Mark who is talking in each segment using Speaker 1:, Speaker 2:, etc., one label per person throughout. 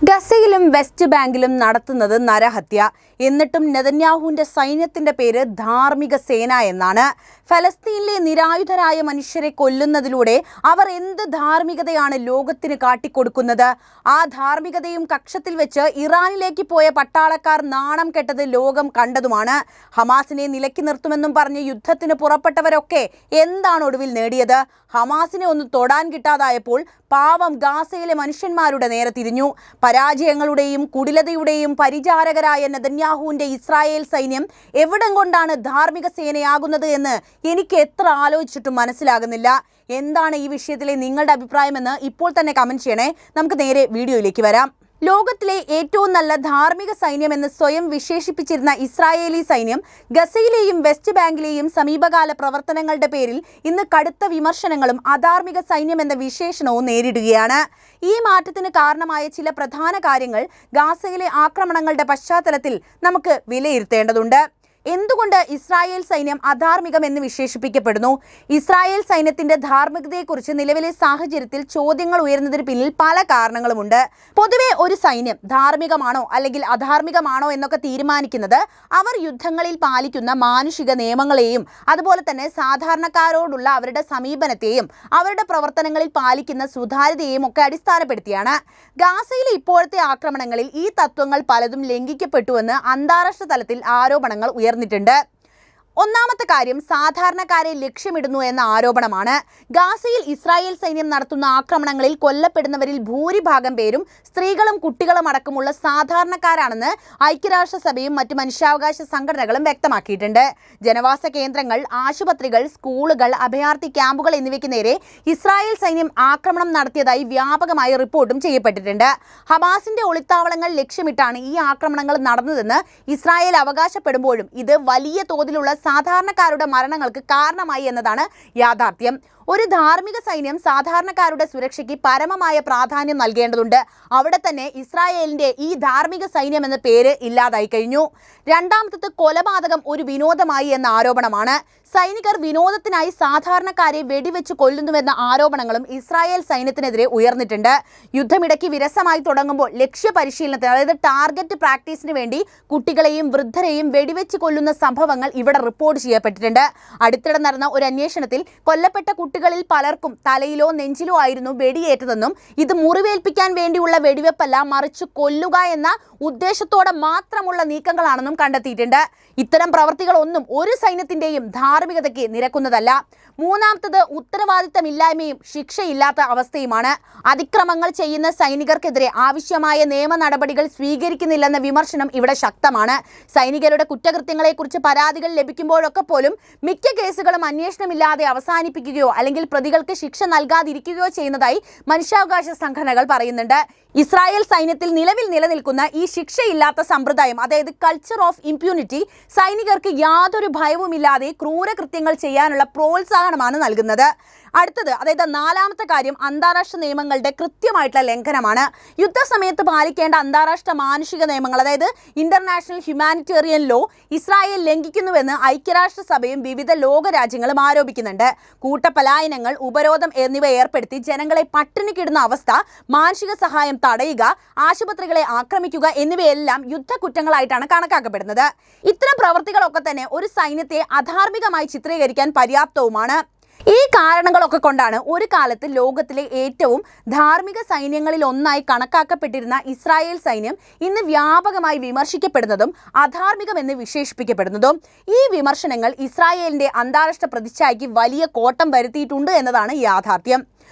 Speaker 1: ഗസയിലും west ബാങ്കിലും നടത്തുന്നത് നരഹത്യ. എന്നിട്ടും നെതന്യാഹുവിന്റെ സൈന്യത്തിന്റെ പേര് ധാർമ്മിക സേന എന്നാണ്. ഫലസ്തീനിലെ നിരായുധരായ മനുഷ്യരെ കൊല്ലുന്നതിലൂടെ അവർ എന്ത് ധാർമ്മികതയാണ് ലോകത്തിന് കാട്ടിക്കൊടുക്കുന്നത്? ആ ധാർമ്മികതയും കക്ഷത്തിൽ വെച്ച് ഇറാനിലേക്ക് പോയ പട്ടാളക്കാർ നാണം കെട്ടത് ലോകം കണ്ടതുമാണ്. ഹമാസിനെ നിലയ്ക്ക് നിർത്തുമെന്നും പറഞ്ഞ് യുദ്ധത്തിന് പുറപ്പെട്ടവരൊക്കെ എന്താണ് ഒടുവിൽ നേടിയത്? ഹമാസിനെ ഒന്ന് തൊടാൻ കിട്ടാതായപ്പോൾ പാവം ഗാസയിലെ മനുഷ്യന്മാരുടെ നേരെ തിരിഞ്ഞു. പരാജയങ്ങളുടെയും കുടിലതയുടെയും പരിചാരകരായ നെതന്യാഹുവിന്റെ ഇസ്രായേൽ സൈന്യം എവിടം കൊണ്ടാണ് ധാർമ്മിക സേനയാകുന്നത് എന്ന് എനിക്ക് എത്ര ആലോചിച്ചിട്ടും മനസ്സിലാകുന്നില്ല. എന്താണ് ഈ വിഷയത്തിലെ നിങ്ങളുടെ അഭിപ്രായമെന്ന് ഇപ്പോൾ തന്നെ കമന്റ് ചെയ്യണേ. നമുക്ക് നേരെ വീഡിയോയിലേക്ക് വരാം. ലോകത്തിലെ ഏറ്റവും നല്ല ധാർമ്മിക സൈന്യമെന്ന് സ്വയം വിശേഷിപ്പിച്ചിരുന്ന ഇസ്രായേലി സൈന്യം ഗസയിലെയും വെസ്റ്റ് ബാങ്കിലെയും സമീപകാല പ്രവർത്തനങ്ങളുടെ പേരിൽ ഇന്ന് കടുത്ത വിമർശനങ്ങളും അധാർമിക സൈന്യം എന്ന വിശേഷണവും നേരിടുകയാണ്. ഈ മാറ്റത്തിന് കാരണമായ ചില പ്രധാന കാര്യങ്ങൾ ഗാസയിലെ ആക്രമണങ്ങളുടെ പശ്ചാത്തലത്തിൽ നമുക്ക് വിലയിരുത്തേണ്ടതുണ്ട്. എന്തുകൊണ്ട് ഇസ്രായേൽ സൈന്യം അധാർമികം എന്ന് വിശേഷിപ്പിക്കപ്പെടുന്നു? ഇസ്രായേൽ സൈന്യത്തിന്റെ ധാർമ്മികതയെക്കുറിച്ച് നിലവിലെ സാഹചര്യത്തിൽ ചോദ്യങ്ങൾ ഉയരുന്നതിന് പിന്നിൽ പല കാരണങ്ങളുമുണ്ട്. പൊതുവെ ഒരു സൈന്യം ധാർമ്മികമാണോ അല്ലെങ്കിൽ അധാർമികമാണോ എന്നൊക്കെ തീരുമാനിക്കുന്നത് അവർ യുദ്ധങ്ങളിൽ പാലിക്കുന്ന മാനുഷിക നിയമങ്ങളെയും അതുപോലെ തന്നെ സാധാരണക്കാരോടുള്ള അവരുടെ സമീപനത്തെയും അവരുടെ പ്രവർത്തനങ്ങളിൽ പാലിക്കുന്ന സുതാര്യതയെയും ഒക്കെ അടിസ്ഥാനപ്പെടുത്തിയാണ്. ഗാസയിലെ ഇപ്പോഴത്തെ ആക്രമണങ്ങളിൽ ഈ തത്വങ്ങൾ പലതും ലംഘിക്കപ്പെട്ടുവെന്ന് അന്താരാഷ്ട്ര തലത്തിൽ ആരോപണങ്ങൾ ഉയർന്നിട്ടുണ്ട്. ഒന്നാമത്തെ കാര്യം സാധാരണക്കാരെ ലക്ഷ്യമിടുന്നു എന്ന ആരോപണമാണ്. ഗാസയിൽ ഇസ്രായേൽ സൈന്യം നടത്തുന്ന ആക്രമണങ്ങളിൽ കൊല്ലപ്പെടുന്നവരിൽ ഭൂരിഭാഗം പേരും സ്ത്രീകളും കുട്ടികളും അടക്കമുള്ള സാധാരണക്കാരാണെന്ന് ഐക്യരാഷ്ട്രസഭയും മറ്റ് മനുഷ്യാവകാശ സംഘടനകളും വ്യക്തമാക്കിയിട്ടുണ്ട്. ജനവാസ കേന്ദ്രങ്ങൾ, ആശുപത്രികൾ, സ്കൂളുകൾ, അഭയാർത്ഥി ക്യാമ്പുകൾ എന്നിവയ്ക്ക് നേരെ ഇസ്രായേൽ സൈന്യം ആക്രമണം നടത്തിയതായി വ്യാപകമായി റിപ്പോർട്ടും ചെയ്യപ്പെട്ടിട്ടുണ്ട്. ഹമാസിന്റെ ഒളിത്താവളങ്ങൾ ലക്ഷ്യമിട്ടാണ് ഈ ആക്രമണങ്ങൾ നടന്നതെന്ന് ഇസ്രായേൽ അവകാശപ്പെടുമ്പോഴും ഇത് വലിയ തോതിലുള്ള സാധാരണക്കാരുടെ മരണങ്ങൾക്ക് കാരണമായി എന്നതാണ് യാഥാർത്ഥ്യം. ഒരു ധാർമ്മിക സൈന്യം സാധാരണക്കാരുടെ സുരക്ഷയ്ക്ക് പരമമായ പ്രാധാന്യം നൽകേണ്ടതുണ്ട്. അവിടെ തന്നെ ഇസ്രായേലിന്റെ ഈ ധാർമ്മിക സൈന്യം എന്ന പേര് ഇല്ലാതായി കഴിഞ്ഞു. രണ്ടാമത്തത് കൊലപാതകം ഒരു വിനോദമായി എന്ന ആരോപണമാണ്. സൈനികർ വിനോദത്തിനായി സാധാരണക്കാരെ വെടിവെച്ച് കൊല്ലുന്നുവെന്ന ആരോപണങ്ങളും ഇസ്രായേൽ സൈന്യത്തിനെതിരെ ഉയർന്നിട്ടുണ്ട്. യുദ്ധമിടയ്ക്ക് വിരസമായി തുടങ്ങുമ്പോൾ ലക്ഷ്യ പരിശീലനത്തിന്, അതായത് ടാർഗറ്റ് പ്രാക്ടീസിന് വേണ്ടി കുട്ടികളെയും വൃദ്ധരെയും വെടിവെച്ച് കൊല്ലുന്ന സംഭവങ്ങൾ ഇവിടെ റിപ്പോർട്ട് ചെയ്യപ്പെട്ടിട്ടുണ്ട്. അടുത്തിടെ നടന്ന ഒരു അന്വേഷണത്തിൽ കൊല്ലപ്പെട്ട കുട്ടികളിൽ പലർക്കും തലയിലോ നെഞ്ചിലോ ആയിരുന്നു വെടിയേറ്റതെന്നും ഇത് മുറിവേൽപ്പിക്കാൻ വേണ്ടിയുള്ള വെടിവെപ്പല്ല, മറിച്ച് കൊല്ലുക എന്ന ഉദ്ദേശത്തോടെ മാത്രമുള്ള നീക്കങ്ങളാണെന്നും കണ്ടെത്തിയിട്ടുണ്ട്. ഇത്തരം പ്രവർത്തികളൊന്നും ഒരു സൈന്യത്തിന്റെയും ധാർമ്മികതയ്ക്ക് നിരക്കുന്നതല്ല. മൂന്നാമത്തത് ഉത്തരവാദിത്തമില്ലായ്മയും ശിക്ഷയില്ലാത്ത അവസ്ഥയുമാണ്. അതിക്രമങ്ങൾ ചെയ്യുന്ന സൈനികർക്കെതിരെ ആവശ്യമായ നിയമ നടപടികൾ സ്വീകരിക്കുന്നില്ലെന്ന വിമർശനം ഇവിടെ ശക്തമാണ്. സൈനികരുടെ കുറ്റകൃത്യങ്ങളെക്കുറിച്ച് പരാതികൾ ലഭിക്കുമ്പോഴൊക്കെ പോലും മിക്ക കേസുകളും അന്വേഷണമില്ലാതെ അവസാനിപ്പിക്കുകയോ അല്ലെങ്കിൽ പ്രതികൾക്ക് ശിക്ഷ നൽകാതിരിക്കുകയോ ചെയ്യുന്നതായി മനുഷ്യാവകാശ സംഘടനകൾ പറയുന്നുണ്ട്. ഇസ്രായേൽ സൈന്യത്തിൽ നിലവിൽ നിലനിൽക്കുന്ന ഈ ശിക്ഷയില്ലാത്ത സമ്പ്രദായം, അതായത് കൾച്ചർ ഓഫ് ഇംപ്യൂണിറ്റി, സൈനികർക്ക് യാതൊരു ഭയവുമില്ലാതെ ക്രൂരകൃത്യങ്ങൾ ചെയ്യാനുള്ള പ്രോത്സാഹനമാണ് നൽകുന്നത്. അടുത്തത്, അതായത് നാലാമത്തെ കാര്യം, അന്താരാഷ്ട്ര നിയമങ്ങളുടെ കൃത്യമായിട്ടുള്ള ലംഘനമാണ്. യുദ്ധസമയത്ത് പാലിക്കേണ്ട അന്താരാഷ്ട്ര മാനുഷിക നിയമങ്ങൾ, അതായത് ഇന്റർനാഷണൽ ഹ്യൂമാനിറ്റേറിയൻ ലോ, ഇസ്രായേൽ ലംഘിക്കുന്നുവെന്ന് ഐക്യരാഷ്ട്രസഭയും വിവിധ ലോകരാജ്യങ്ങളും ആരോപിക്കുന്നുണ്ട്. കൂട്ടപലായനങ്ങൾ, ഉപരോധം എന്നിവ ഏർപ്പെടുത്തി ജനങ്ങളെ പട്ടിണിക്കിടുന്ന അവസ്ഥ, മാനുഷിക സഹായം തടയുക, ആശുപത്രികളെ ആക്രമിക്കുക എന്നിവയെല്ലാം യുദ്ധക്കുറ്റങ്ങളായിട്ടാണ് കണക്കാക്കപ്പെടുന്നത്. ഇത്തരം പ്രവർത്തികളൊക്കെ തന്നെ ഒരു സൈന്യത്തെ അധാർമികമായി ചിത്രീകരിക്കാൻ പര്യാപ്തവുമാണ്. ഈ കാരണങ്ങളൊക്കെ കൊണ്ടാണ് ഒരു കാലത്ത് ലോകത്തിലെ ഏറ്റവും ധാർമ്മിക സൈന്യങ്ങളിൽ ഒന്നായി കണക്കാക്കപ്പെട്ടിരുന്ന ഇസ്രായേൽ സൈന്യം ഇന്ന് വ്യാപകമായി വിമർശിക്കപ്പെടുന്നതും അധാർമികമെന്ന് വിശേഷിപ്പിക്കപ്പെടുന്നതും. ഈ വിമർശനങ്ങൾ ഇസ്രായേലിന്റെ അന്താരാഷ്ട്ര പ്രതിച്ഛായയ്ക്ക് വലിയ കോട്ടം വരുത്തിയിട്ടുണ്ട് എന്നതാണ് യാഥാർത്ഥ്യം.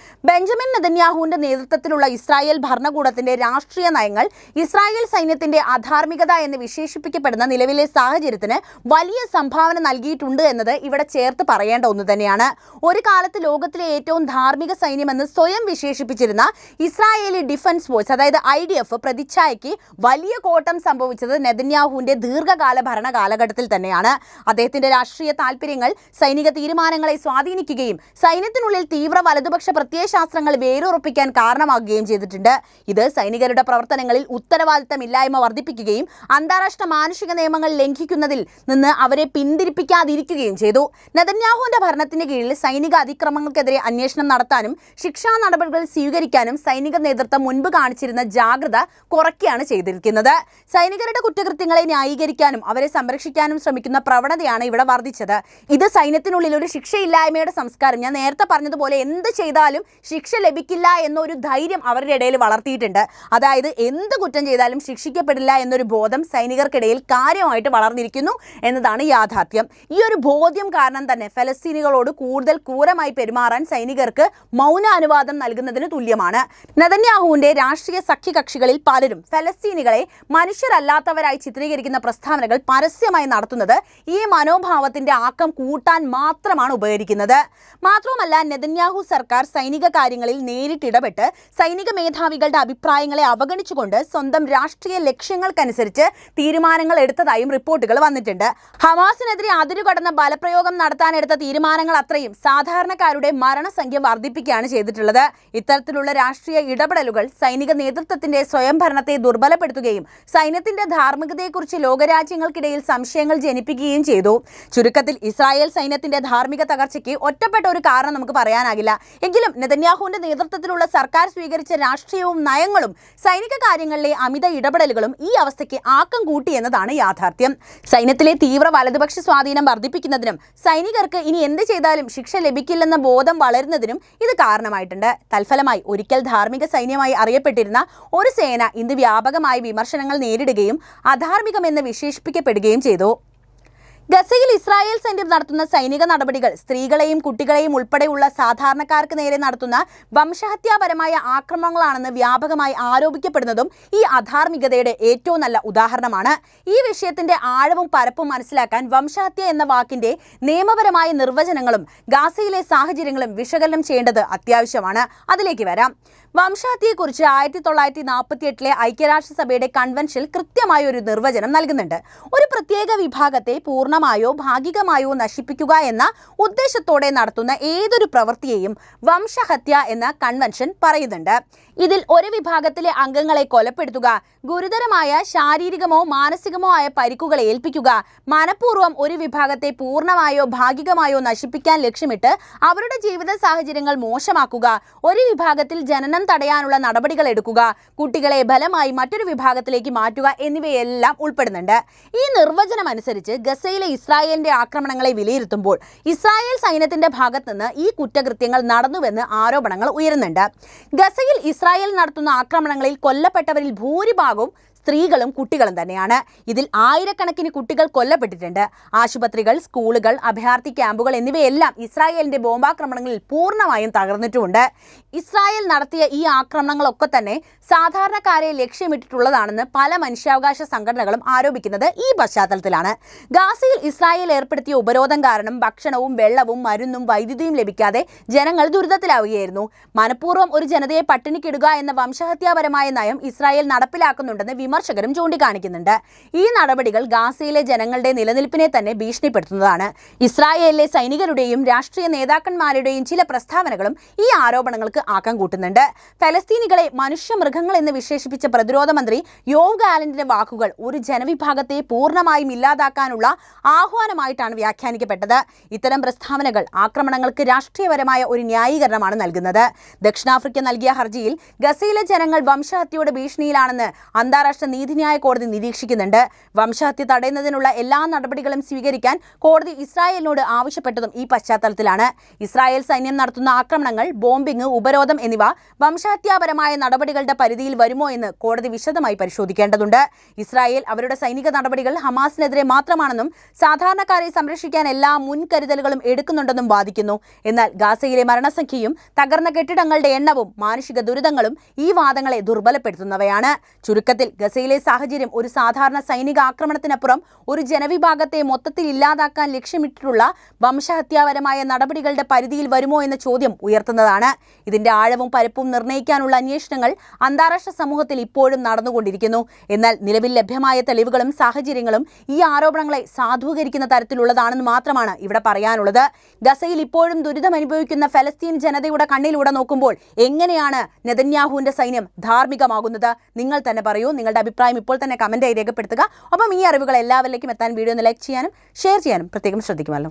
Speaker 1: ബെഞ്ചമിൻ നെതന്യാഹുവിന്റെ നേതൃത്വത്തിലുള്ള ഇസ്രായേൽ ഭരണകൂടത്തിന്റെ രാഷ്ട്രീയ നയങ്ങൾ ഇസ്രായേൽ സൈന്യത്തിന്റെ അധാർമികത എന്ന് വിശേഷിപ്പിക്കപ്പെടുന്ന നിലവിലെ സാഹചര്യത്തിന് വലിയ സംഭാവന നൽകിയിട്ടുണ്ട് എന്നത് ഇവിടെ ചേർത്ത് പറയേണ്ട ഒന്ന് തന്നെയാണ്. ഒരു കാലത്ത് ലോകത്തിലെ ഏറ്റവും ധാർമ്മിക സൈന്യമെന്ന് സ്വയം വിശേഷിപ്പിച്ചിരുന്ന ഇസ്രായേലി ഡിഫൻസ് ഫോഴ്സ്, അതായത് IDF പ്രതിച്ഛായയ്ക്ക് വലിയ കോട്ടം സംഭവിച്ചത് നെതന്യാഹുവിന്റെ ദീർഘകാല ഭരണ കാലഘട്ടത്തിൽ തന്നെയാണ്. അദ്ദേഹത്തിന്റെ രാഷ്ട്രീയ താല്പര്യങ്ങൾ സൈനിക തീരുമാനങ്ങളെ സ്വാധീനിക്കുകയും സൈന്യത്തിനുള്ളിൽ തീവ്ര വലതുപക്ഷ പ്രത്യയശാസ്ത്രങ്ങൾ വേരുറപ്പിക്കാൻ കാരണമാകുകയും ചെയ്തിട്ടുണ്ട്. ഇത് സൈനികരുടെ പ്രവർത്തനങ്ങളിൽ ഉത്തരവാദിത്തമില്ലായ്മ വർദ്ധിപ്പിക്കുകയും അന്താരാഷ്ട്ര മാനുഷിക നിയമങ്ങൾ ലംഘിക്കുന്നതിൽ നിന്ന് അവരെ പിന്തിരിപ്പിക്കാതിരിക്കുകയും ചെയ്തു. നെതന്യാഹുവിന്റെ ഭരണത്തിന് കീഴിൽ സൈനിക അതിക്രമങ്ങൾക്കെതിരെ അന്വേഷണം നടത്താനും ശിക്ഷാ നടപടികൾ സ്വീകരിക്കാനും സൈനിക നേതൃത്വം മുൻപ് കാണിച്ചിരുന്ന ജാഗ്രത കുറയ്ക്കുകയാണ് ചെയ്തിരിക്കുന്നത്. സൈനികരുടെ കുറ്റകൃത്യങ്ങളെ ന്യായീകരിക്കാനും അവരെ സംരക്ഷിക്കാനും ശ്രമിക്കുന്ന പ്രവണതയാണ് ഇവിടെ വർദ്ധിച്ചത്. ഇത് സൈന്യത്തിനുള്ളിൽ ഒരു ശിക്ഷയില്ലായ്മയുടെ സംസ്കാരം, ഞാൻ നേരത്തെ പറഞ്ഞതുപോലെ എന്ത് ചെയ്താലും ശിക്ഷ ലഭിക്കില്ല എന്നൊരു ധൈര്യം അവരുടെ ഇടയിൽ വളർത്തിയിട്ടുണ്ട്. അതായത് എന്ത് കുറ്റം ചെയ്താലും ശിക്ഷിക്കപ്പെടില്ല എന്നൊരു ബോധം സൈനികർക്കിടയിൽ കാര്യമായിട്ട് വളർന്നിരിക്കുന്നു എന്നതാണ് യാഥാർത്ഥ്യം. ഈ ഒരു ബോധ്യം കാരണം തന്നെ ഫലസ്തീനികളോട് കൂടുതൽ ക്രൂരമായി പെരുമാറാൻ സൈനികർക്ക് മൗന അനുവാദം നൽകുന്നതിന് തുല്യമാണ്. നെതന്യാഹുവിന്റെ രാഷ്ട്രീയ സഖ്യകക്ഷികളിൽ പലരും ഫലസ്തീനികളെ മനുഷ്യരല്ലാത്തവരായി ചിത്രീകരിക്കുന്ന പ്രസ്താവനകൾ പരസ്യമായി നടത്തുന്നത് ഈ മനോഭാവത്തിന്റെ ആക്കം കൂട്ടാൻ മാത്രമാണ് ഉപകരിക്കുന്നത്. മാത്രവുമല്ല, നെതന്യാഹു സർക്കാർ സൈനിക കാര്യങ്ങളിൽ നേരിട്ടിടപെട്ട് സൈനിക മേധാവികളുടെ അഭിപ്രായങ്ങളെ അവഗണിച്ചുകൊണ്ട് സ്വന്തം രാഷ്ട്രീയ ലക്ഷ്യങ്ങൾക്കനുസരിച്ച് തീരുമാനങ്ങൾ എടുത്തതായും റിപ്പോർട്ടുകൾ വന്നിട്ടുണ്ട്. ഹമാസിനെതിരെ അതിരുകടന്ന ബലപ്രയോഗം നടത്താനെടുത്ത തീരുമാനങ്ങൾ അത്രയും സാധാരണക്കാരുടെ മരണസംഖ്യ വർദ്ധിപ്പിക്കുകയാണ് ചെയ്തിട്ടുള്ളത്. ഇത്തരത്തിലുള്ള രാഷ്ട്രീയ ഇടപെടലുകൾ സൈനിക നേതൃത്വത്തിന്റെ സ്വയംഭരണത്തെ ദുർബലപ്പെടുത്തുകയും സൈന്യത്തിന്റെ ധാർമ്മികതയെക്കുറിച്ച് ലോകരാജ്യങ്ങൾക്കിടയിൽ സംശയങ്ങൾ ജനിപ്പിക്കുകയും ചെയ്തു. ചുരുക്കത്തിൽ ഇസ്രായേൽ സൈന്യത്തിന്റെ ധാർമ്മിക തകർച്ചയ്ക്ക് ഒറ്റപ്പെട്ട ഒരു കാരണം നമുക്ക് പറയാനാകില്ല. എങ്കിലും നെതന്യാഹുവിന്റെ നേതൃത്വത്തിലുള്ള സർക്കാർ സ്വീകരിച്ച രാഷ്ട്രീയവും നയങ്ങളും സൈനിക കാര്യങ്ങളിലെ അമിത ഇടപെടലുകളും ഈ അവസ്ഥയ്ക്ക് ആക്കം കൂട്ടി എന്നതാണ് യാഥാർത്ഥ്യം. സൈന്യത്തിലെ തീവ്ര വലതുപക്ഷ സ്വാധീനം വർദ്ധിപ്പിക്കുന്നതിനും സൈനികർക്ക് ഇനി എന്ത് ചെയ്താലും ശിക്ഷ ലഭിക്കില്ലെന്ന ബോധം വളരുന്നതിനും ഇത് കാരണമായിട്ടുണ്ട്. തൽഫലമായി ഒരിക്കൽ ധാർമ്മിക സൈന്യമായി അറിയപ്പെട്ടിരുന്ന ഒരു സേന ഇന്ന് വ്യാപകമായി വിമർശനങ്ങൾ നേരിടുകയും അധാർമികമെന്ന് വിശേഷിപ്പിക്കപ്പെടുകയും ചെയ്തു. ഗസയിൽ ഇസ്രായേൽ സൈന്യം നടത്തുന്ന സൈനിക നടപടികൾ സ്ത്രീകളെയും കുട്ടികളെയും ഉൾപ്പെടെയുള്ള സാധാരണക്കാർക്ക് നേരെ നടത്തുന്ന വംശഹത്യാപരമായ ആക്രമണങ്ങളാണെന്ന് വ്യാപകമായി ആരോപിക്കപ്പെടുന്നതും ഈ അധാർമികതയുടെ ഏറ്റവും നല്ല ഉദാഹരണമാണ്. ഈ വിഷയത്തിന്റെ ആഴവും പരപ്പും മനസ്സിലാക്കാൻ വംശഹത്യ എന്ന വാക്കിന്റെ നിയമപരമായ നിർവചനങ്ങളും ഗാസയിലെ സാഹചര്യങ്ങളും വിശകലനം ചെയ്യേണ്ടത് അത്യാവശ്യമാണ്. അതിലേക്ക് വരാം. വംശഹത്യയെക്കുറിച്ച് 1948 ഐക്യരാഷ്ട്രസഭയുടെ കൺവെൻഷനിൽ കൃത്യമായ ഒരു നിർവചനം നൽകുന്നുണ്ട്. ഒരു പ്രത്യേക വിഭാഗത്തെ പൂർണ്ണമായോ ഭാഗികമായോ നശിപ്പിക്കുക എന്ന ഉദ്ദേശത്തോടെ നടത്തുന്ന ഏതൊരു പ്രവൃത്തിയെയും വംശഹത്യ എന്ന കൺവെൻഷൻ പറയുന്നുണ്ട്. ഇതിൽ ഒരു വിഭാഗത്തിലെ അംഗങ്ങളെ കൊലപ്പെടുത്തുക, ഗുരുതരമായ ശാരീരികമോ മാനസികമോ ആയ പരിക്കുകൾ ഏൽപ്പിക്കുക, മനഃപൂർവ്വം ഒരു വിഭാഗത്തെ പൂർണ്ണമായോ ഭാഗികമായോ നശിപ്പിക്കാൻ ലക്ഷ്യമിട്ട് അവരുടെ ജീവിത സാഹചര്യങ്ങൾ മോശമാക്കുക, ഒരു വിഭാഗത്തിൽ ജനനം തടയാനുള്ള നടപടികൾ എടുക്കുക, കുട്ടികളെ ബലമായി മറ്റൊരു വിഭാഗത്തിലേക്ക് മാറ്റുക എന്നിവയെല്ലാം ഉൾപ്പെടുന്നുണ്ട്. ഈ നിർവചനം അനുസരിച്ച് ഗസയിലെ ഇസ്രായേലിന്റെ ആക്രമണങ്ങളെ വിലയിരുത്തുമ്പോൾ ഇസ്രായേൽ സൈന്യത്തിന്റെ ഭാഗത്തുനിന്ന് ഈ കുറ്റകൃത്യങ്ങൾ നടന്നുവെന്ന് ആരോപണങ്ങൾ ഉയരുന്നുണ്ട്. ഗസയിൽ ഇസ്രായേൽ നടത്തുന്ന ആക്രമണങ്ങളിൽ കൊല്ലപ്പെട്ടവരിൽ ഭൂരിഭാഗവും സ്ത്രീകളും കുട്ടികളും തന്നെയാണ്. ഇതിൽ ആയിരക്കണക്കിന് കുട്ടികൾ കൊല്ലപ്പെട്ടിട്ടുണ്ട്. ആശുപത്രികൾ, സ്കൂളുകൾ, അഭയാർത്ഥി ക്യാമ്പുകൾ എന്നിവയെല്ലാം ഇസ്രായേലിന്റെ ബോംബാക്രമണങ്ങളിൽ പൂർണ്ണമായും തകർന്നിട്ടുമുണ്ട്. ഇസ്രായേൽ നടത്തിയ ഈ ആക്രമണങ്ങളൊക്കെ തന്നെ സാധാരണക്കാരെ ലക്ഷ്യമിട്ടിട്ടുള്ളതാണെന്ന് പല മനുഷ്യാവകാശ സംഘടനകളും ആരോപിക്കുന്നത് ഈ പശ്ചാത്തലത്തിലാണ്. ഗാസയിൽ ഇസ്രായേൽ ഏർപ്പെടുത്തിയ ഉപരോധം കാരണം ഭക്ഷണവും വെള്ളവും മരുന്നും വൈദ്യുതിയും ലഭിക്കാതെ ജനങ്ങൾ ദുരിതത്തിലാവുകയായിരുന്നു. മനഃപൂർവ്വം ഒരു ജനതയെ പട്ടിണിക്കിടുക എന്ന വംശഹത്യാപരമായ നയം ഇസ്രായേൽ നടപ്പിലാക്കുന്നുണ്ടെന്ന് വിമർശകരും ചൂണ്ടിക്കാണിക്കുന്നുണ്ട്. ഈ നടപടികൾ ഗാസയിലെ ജനങ്ങളുടെ നിലനിൽപ്പിനെ തന്നെ ഭീഷണിപ്പെടുത്തുന്നതാണ്. ഇസ്രായേലിലെ സൈനികരുടെയും രാഷ്ട്രീയ നേതാക്കന്മാരുടെയും ചില പ്രസ്താവനകളും ഈ ആരോപണങ്ങൾക്ക് ആക്കം കൂട്ടുന്നുണ്ട്. ഫലസ്തീനികളെ മനുഷ്യമൃഗങ്ങൾ എന്ന് വിശേഷിപ്പിച്ച പ്രതിരോധ മന്ത്രി യോവ് ഗാലന്റിന്റെ വാക്കുകൾ ഒരു ജനവിഭാഗത്തെ പൂർണ്ണമായും ഇല്ലാതാക്കാനുള്ള ആഹ്വാനമായിട്ടാണ് വ്യാഖ്യാനിക്കപ്പെട്ടത്. ഇത്തരം പ്രസ്താവനകൾ ആക്രമണങ്ങൾക്ക് രാഷ്ട്രീയപരമായ ഒരു ന്യായീകരണമാണ് നൽകുന്നത്. ദക്ഷിണാഫ്രിക്ക നൽകിയ ഹർജിയിൽ ഗസയിലെ ജനങ്ങൾ വംശഹത്യയുടെ ഭീഷണിയിലാണെന്ന് അന്താരാഷ്ട്ര നീതിന്യായ കോടതി നിരീക്ഷിക്കുന്നുണ്ട്. വംശഹത്യ തടയുന്നതിനുള്ള എല്ലാ നടപടികളും സ്വീകരിക്കാൻ കോടതി ഇസ്രായേലിനോട് ആവശ്യപ്പെട്ടതും ഈ പശ്ചാത്തലത്തിലാണ്. ഇസ്രായേൽ സൈന്യം നടത്തുന്ന ആക്രമണങ്ങൾ, ബോംബിംഗ്, ഉപരോധം എന്നിവ വംശഹത്യാപരമായ നടപടികളുടെ പരിധിയിൽ വരുമോ എന്ന് കോടതി വിശദമായി പരിശോധിക്കേണ്ടതുണ്ട്. ഇസ്രായേൽ അവരുടെ സൈനിക നടപടികൾ ഹമാസിനെതിരെ മാത്രമാണെന്നും സാധാരണക്കാരെ സംരക്ഷിക്കാൻ എല്ലാ മുൻകരുതലുകളും എടുക്കുന്നുണ്ടെന്നും വാദിക്കുന്നു. എന്നാൽ ഗാസയിലെ മരണസംഖ്യയും തകർന്ന കെട്ടിടങ്ങളുടെ എണ്ണവും മാനുഷിക ദുരിതങ്ങളും ഈ വാദങ്ങളെ ദുർബലപ്പെടുത്തുന്നവയാണ്. ചുരുക്കത്തിൽ ഗസയിലെ സാഹചര്യം ഒരു സാധാരണ സൈനിക ആക്രമണത്തിനപ്പുറം ഒരു ജനവിഭാഗത്തെ മൊത്തത്തിൽ ഇല്ലാതാക്കാൻ ലക്ഷ്യമിട്ടിട്ടുള്ള വംശഹത്യാപരമായ നടപടികളുടെ പരിധിയിൽ വരുമോ എന്ന ചോദ്യം ഉയർത്തുന്നതാണ്. ഇതിന്റെ ആഴവും പരപ്പും നിർണ്ണയിക്കാനുള്ള അന്വേഷണങ്ങൾ അന്താരാഷ്ട്ര സമൂഹത്തിൽ ഇപ്പോഴും നടന്നുകൊണ്ടിരിക്കുന്നു. എന്നാൽ നിലവിൽ ലഭ്യമായ തെളിവുകളും സാഹചര്യങ്ങളും ഈ ആരോപണങ്ങളെ സാധൂകരിക്കുന്ന തരത്തിലുള്ളതാണെന്ന് മാത്രമാണ് ഇവിടെ പറയാനുള്ളത്. ഗസയിൽ ഇപ്പോഴും ദുരിതം അനുഭവിക്കുന്ന ഫലസ്തീൻ ജനതയുടെ കണ്ണിലൂടെ നോക്കുമ്പോൾ എങ്ങനെയാണ് നെതന്യാഹുവിന്റെ സൈന്യം ധാർമ്മികമാകുന്നത്? നിങ്ങൾ തന്നെ പറയൂ. നിങ്ങളുടെ അഭിപ്രായം ഇപ്പോൾ തന്നെ കമന്റായി രേഖപ്പെടുത്തുക. ഒപ്പം ഈ അറിവുകൾ എല്ലാവരിലേക്കും എത്താൻ വീഡിയോ ഒന്ന് ലൈക്ക് ചെയ്യാനും ഷെയർ ചെയ്യാനും പ്രത്യേകം ശ്രദ്ധിക്കുമല്ലോ.